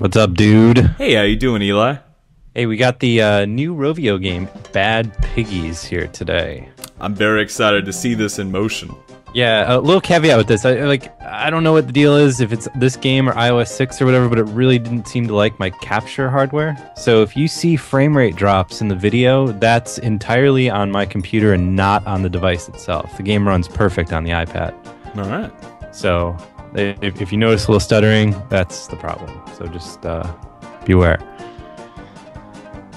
What's up, dude? Hey, how you doing, Eli? Hey, we got the new Rovio game, Bad Piggies, here today. I'm very excited to see this in motion. Yeah, a little caveat with this. I don't know what the deal is, if it's this game or iOS 6 or whatever, but it really didn't seem to like my capture hardware. So if you see frame rate drops in the video, that's entirely on my computer and not on the device itself. The game runs perfect on the iPad. All right. So if you notice a little stuttering, that's the problem. So just beware.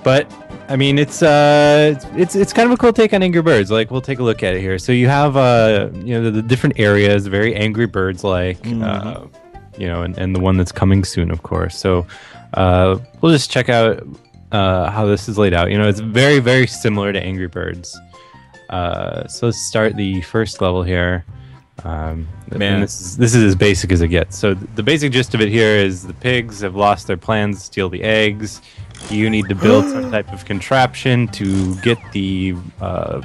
But I mean, it's kind of a cool take on Angry Birds. Like, we'll take a look at it here. So you have the different areas, very Angry Birds like, and the one that's coming soon, of course. So we'll just check out how this is laid out. It's very, very similar to Angry Birds. So let's start the first level here. Man, this is as basic as it gets. So the basic gist of it here is the pigs have lost their plans to steal the eggs. You need to build some type of contraption to get the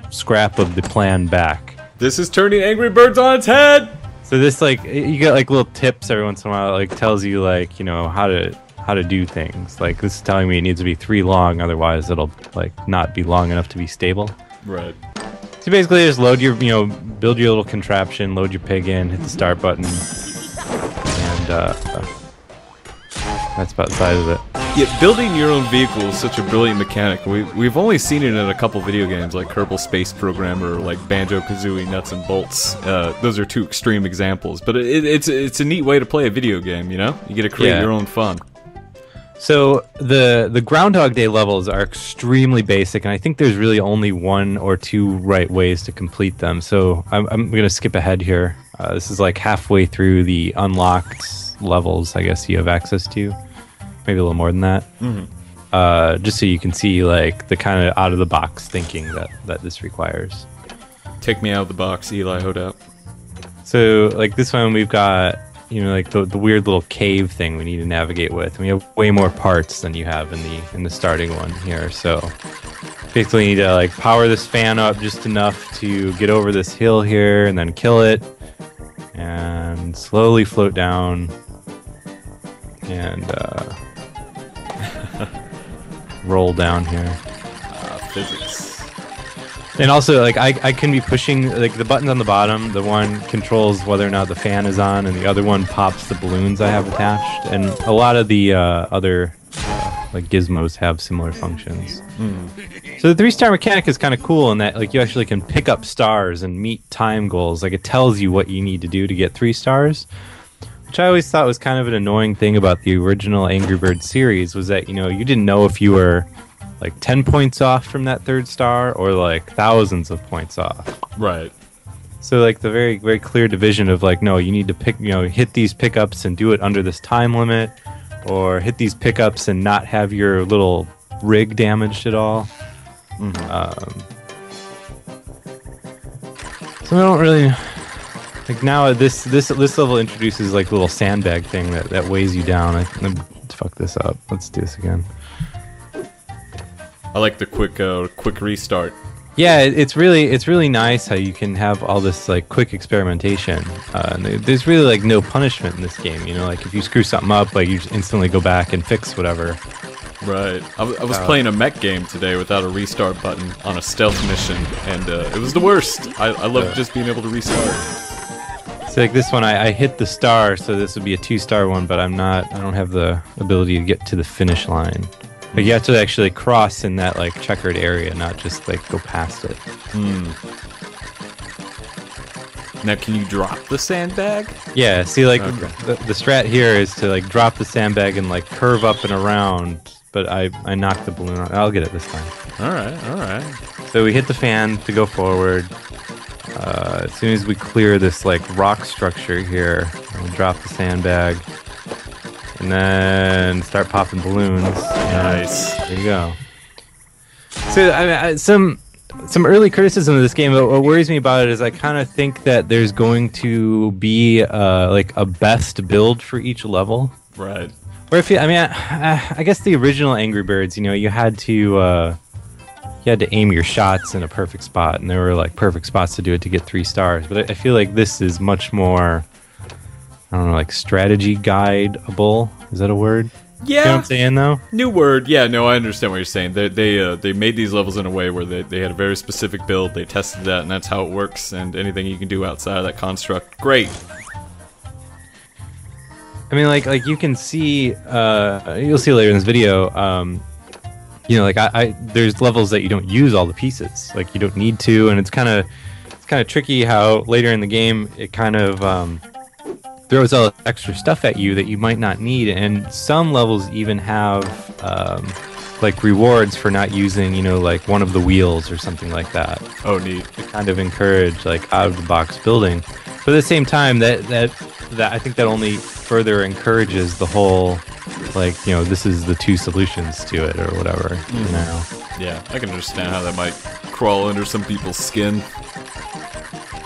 scrap of the plan back. This is turning Angry Birds on its head. So this, like, you get like little tips every once in a while. It, like, tells you, like, how to do things. Like, this is telling me it needs to be 3 long, otherwise it'll like not be long enough to be stable. Right. So basically, just load your, build your little contraption, load your pig in, hit the start button, and that's about the size of it. Yeah, building your own vehicle is such a brilliant mechanic. We've only seen it in a couple video games like Kerbal Space Program or like Banjo-Kazooie Nuts and Bolts. Those are 2 extreme examples, but it's a neat way to play a video game. You get to create your own fun. So the Groundhog Day levels are extremely basic, and I think there's really only 1 or 2 right ways to complete them. So I'm going to skip ahead here. This is like halfway through the unlocked levels, I guess, you have access to. Maybe a little more than that. Mm-hmm. Just so you can see like the kind of out-of-the-box thinking that this requires. Take me out of the box, Eli Hodout. So like this one, we've got like the weird little cave thing we need to navigate with. And we have way more parts than you have in the starting one here. So basically, you need to like power this fan up just enough to get over this hill here, and then kill it, and slowly float down, and roll down here. Physics. And also, like, I can be pushing, like, the buttons on the bottom. The one controls whether or not the fan is on, and the other one pops the balloons I have attached. And a lot of the other, like, gizmos have similar functions. So the 3-star mechanic is kind of cool in that, like, you actually can pick up stars and meet time goals. Like, it tells you what you need to do to get 3 stars. Which I always thought was kind of an annoying thing about the original Angry Birds series, was that, you didn't know if you were like 10 points off from that 3rd star or like thousands of points off. Right. So like the very, very clear division of like, no, you need to pick, hit these pickups and do it under this time limit, or hit these pickups and not have your little rig damaged at all. Mm-hmm. So I don't really... Like now, this level introduces like a little sandbag thing that weighs you down. Let's fuck this up. Let's do this again. I like the quick restart. Yeah, it's really nice how you can have all this like quick experimentation. And there's really like no punishment in this game. Like if you screw something up, like you just instantly go back and fix whatever. Right. I was playing a mech game today without a restart button on a stealth mission, and it was the worst. I love just being able to restart. So like this one, I hit the star, so this would be a 2-star one, but I don't have the ability to get to the finish line. Like you have to actually cross in that like checkered area, not just like go past it. Now, can you drop the sandbag? Yeah, see, like the strat here is to like drop the sandbag and like curve up and around, but I knocked the balloon on. I'll get it this time. All right. So we hit the fan to go forward. As soon as we clear this like rock structure here, we'll drop the sandbag, and then start popping balloons. Nice. There you go. So I mean, some early criticism of this game. What worries me about it is I kind of think that there's going to be like a best build for each level. Right. Or I guess the original Angry Birds, you had to aim your shots in a perfect spot, and there were like perfect spots to do it to get 3 stars. But I feel like this is much more, I don't know, like strategy guideable. Is that a word? Yeah. You know what I'm saying, though? New word. Yeah, no, I understand what you're saying. They made these levels in a way where they had a very specific build. They tested that, and that's how it works. And anything you can do outside of that construct, great. I mean, like you can see, you'll see later in this video. You know, like there's levels that you don't use all the pieces. Like you don't need to, and it's kind of tricky how later in the game it kind of throws all extra stuff at you that you might not need, and some levels even have like rewards for not using, you know, like one of the wheels or something like that. Oh, neat. To kind of encourage like out of the box building, but at the same time that I think that only further encourages the whole, like, you know, this is the two solutions to it or whatever. You know. Yeah, I can understand how that might crawl under some people's skin.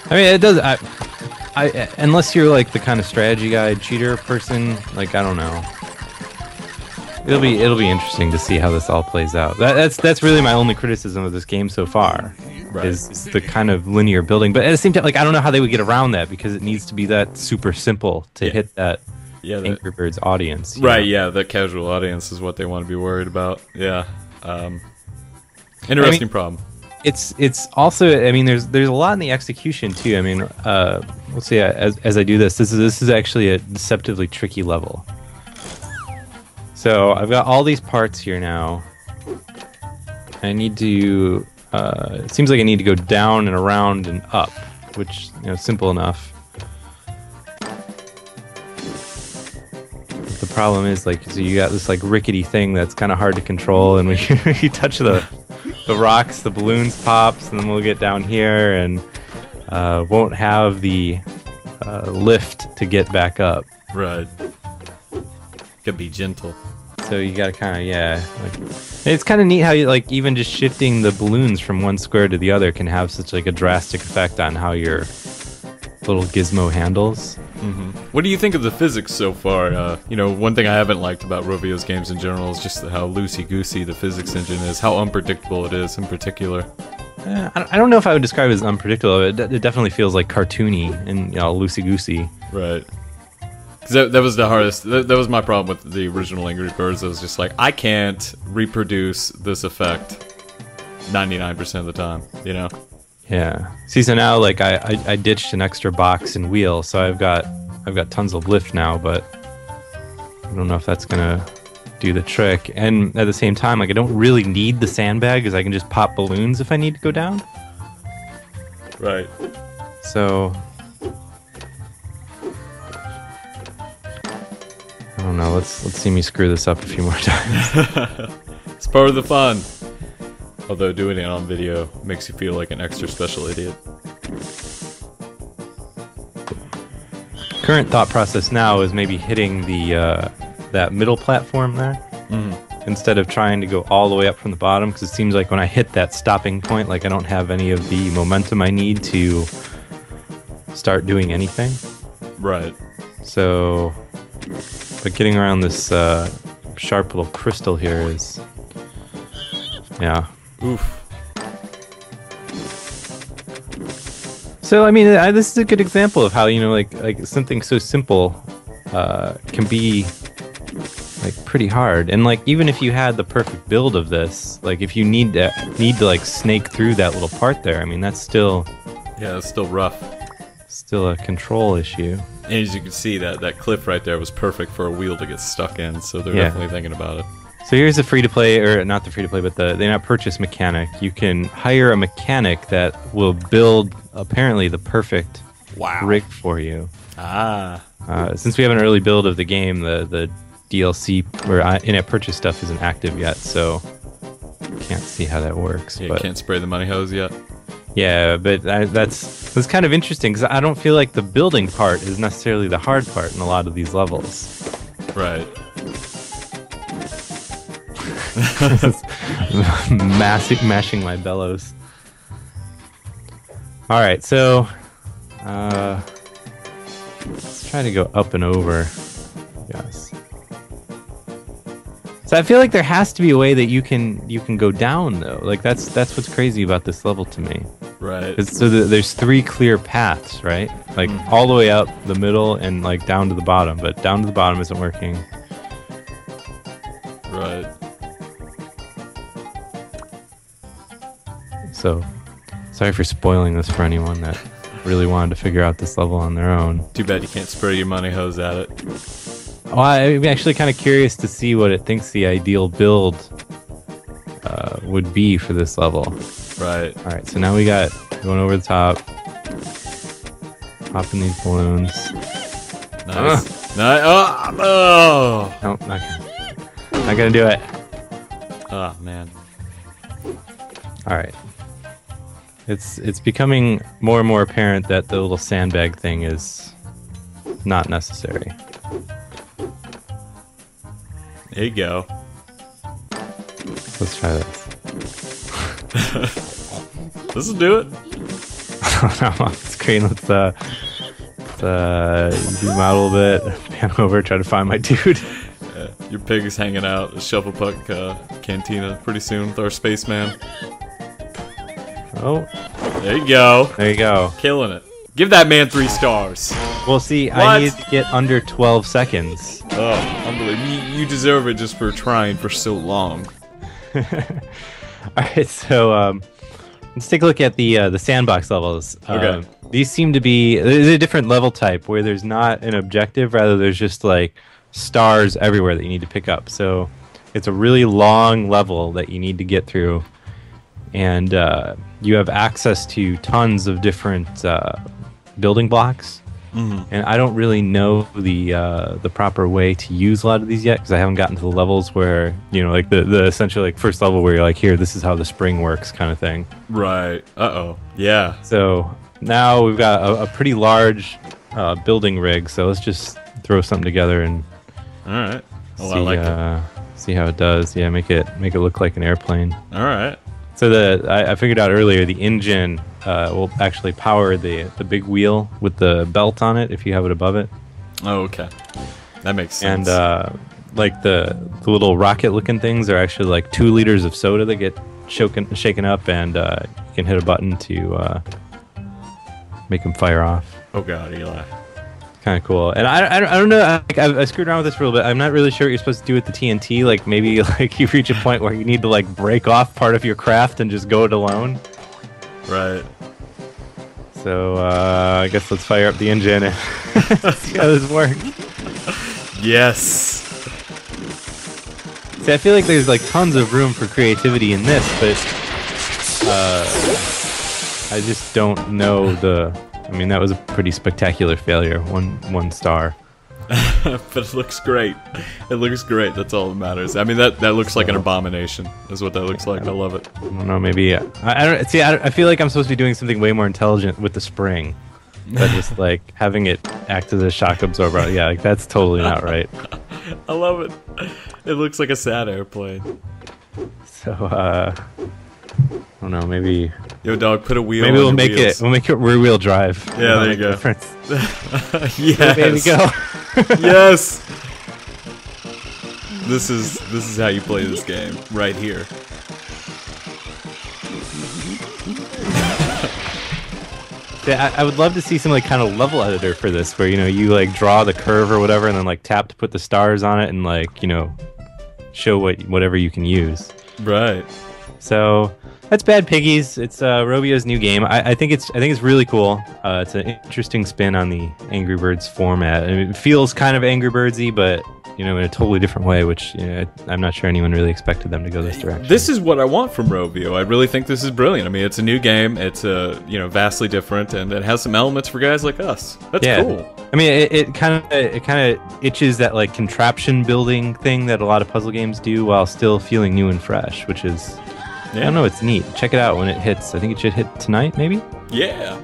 I mean, it does. I unless you're like the kind of strategy guide cheater person, like, I don't know. It'll be interesting to see how this all plays out. That's really my only criticism of this game so far, right, is the kind of linear building. But at the same time, like, I don't know how they would get around that, because it needs to be that super simple to hit that Angry Birds audience. Right? Yeah, that casual audience is what they want to be worried about. Yeah. Interesting problem. It's also, I mean, there's a lot in the execution too. I mean, let's see, as I do this is actually a deceptively tricky level. So I've got all these parts here now. I need to, it seems like I need to go down and around and up, which, you know, simple enough. The problem is, like, so you got this like rickety thing that's kind of hard to control, and when you touch the rocks, the balloons pops, and then we'll get down here and won't have the lift to get back up. Right. Gotta be gentle. So you gotta kind of, like, it's kind of neat how you, like, even just shifting the balloons from one square to the other can have such like a drastic effect on how your little gizmo handles. Mm-hmm. What do you think of the physics so far? You know, one thing I haven't liked about Rovio's games in general is just how loosey-goosey the physics engine is, how unpredictable it is in particular. I don't know if I would describe it as unpredictable. It definitely feels like cartoony and, you know, loosey-goosey. Right. Because that was the hardest. That was my problem with the original Angry Birds. I was just like, I can't reproduce this effect 99% of the time, you know? Yeah. See, so now, like, I ditched an extra box and wheel, so I've got tons of lift now, but I don't know if that's gonna do the trick. And at the same time, like, I don't really need the sandbag, because I can just pop balloons if I need to go down. Right. So I don't know. Let's see me screw this up a few more times. It's part of the fun. Although doing it on video makes you feel like an extra special idiot. Current thought process now is maybe hitting the that middle platform there, instead of trying to go all the way up from the bottom, because it seems like when I hit that stopping point, like, I don't have any of the momentum I need to start doing anything. Right. So, but getting around this sharp little crystal here is, yeah. Oof. So, I mean, this is a good example of how, you know, like something so simple can be, like, pretty hard. And, like, even if you had the perfect build of this, like, if you need to like snake through that little part there, I mean, that's still, yeah, it's still rough. Still a control issue. And as you can see, that cliff right there was perfect for a wheel to get stuck in, so they're definitely thinking about it. So here's the free-to-play, or not the free-to-play, but the in-app purchase mechanic. You can hire a mechanic that will build, apparently, the perfect rig for you. Ah. Since we have an early build of the game, the DLC or in-app purchase stuff isn't active yet, so can't see how that works. Yeah, but you can't spray the money hose yet. Yeah, but that's kind of interesting, because I don't feel like the building part is necessarily the hard part in a lot of these levels. Right. Mashing my bellows. All right, so let's try to go up and over. Yes. So I feel like there has to be a way that you can go down, though. Like, that's what's crazy about this level to me. Right. So there's 3 clear paths, right? Like, all the way up the middle and, like, down to the bottom. But down to the bottom isn't working. Right. So, sorry for spoiling this for anyone that really wanted to figure out this level on their own. Too bad you can't spray your money hose at it. Well, I'm actually kind of curious to see what it thinks the ideal build would be for this level. Right. All right, so now we got going over the top, popping these balloons. Nice. Nice. Oh. Nope, not gonna do it. Oh man. All right. It's becoming more and more apparent that the little sandbag thing is not necessary. There you go. Let's try this. This will do it. I'm off the screen. Let's zoom out a little bit. Pan over, try to find my dude. Your pig is hanging out at Shuffle Puck Cantina pretty soon with our spaceman. Oh, there you go. There you go. Killing it. Give that man 3 stars. Well, see, What? I need to get under 12 seconds. Oh, unbelievable. You deserve it just for trying for so long. Alright, so let's take a look at the sandbox levels. Okay. These seem to be... There's a different level type where there's not an objective, rather there's just like stars everywhere that you need to pick up. So it's a really long level that you need to get through. And you have access to tons of different building blocks. Mm-hmm. And I don't really know the proper way to use a lot of these yet, because I haven't gotten to the levels where, you know, like the essentially like first level where you're like, here, this is how the spring works kind of thing. Right. Uh-oh. Yeah. So now we've got a pretty large building rig, so let's just throw something together and Alright. Oh, see, I like it. see how it does. Yeah, make it look like an airplane. Alright. So I figured out earlier the engine will actually power the big wheel with the belt on it if you have it above it. Oh, okay. That makes sense. And like the little rocket looking things are actually like 2 liters of soda that get shaken up, and you can hit a button to make them fire off. Oh god, Eli. Kind of cool. And I don't know, I screwed around with this for a little bit. I'm not really sure what you're supposed to do with the TNT. Like maybe like you reach a point where you need to like break off part of your craft and just go it alone. Right. So I guess let's fire up the engine and see how this works. Yes. See, I feel like there's like tons of room for creativity in this, but I just don't know the... I mean, that was a pretty spectacular failure. One star. But it looks great. It looks great. That's all that matters. I mean, that looks like an abomination. Is what that looks like. I love it. I don't know. Maybe I don't see. I feel like I'm supposed to be doing something way more intelligent with the spring, but just like having it act as a shock absorber. Yeah, like that's totally not right. I love it. It looks like a sad airplane. So I don't know. Maybe. Yo, dog, put a wheel. Maybe on we'll make wheels. it. We'll make it rear wheel drive. Yeah, there you go. Yes. There we go. Yes. This is how you play this game right here. Yeah, I would love to see some like kind of level editor for this, where you like draw the curve or whatever, and then like tap to put the stars on it, and like show whatever you can use. Right. So that's Bad Piggies. It's Rovio's new game. I think it's really cool. It's an interesting spin on the Angry Birds format. I mean, it feels kind of Angry Birdsy, but in a totally different way, which I'm not sure anyone really expected them to go this direction. This is what I want from Rovio. I really think this is brilliant. I mean, it's a new game. It's vastly different, and it has some elements for guys like us. That's cool. I mean, it kind of itches that like contraption building thing that a lot of puzzle games do, while still feeling new and fresh, which is. Yeah. I don't know, it's neat. Check it out when it hits. I think it should hit tonight, maybe? Yeah.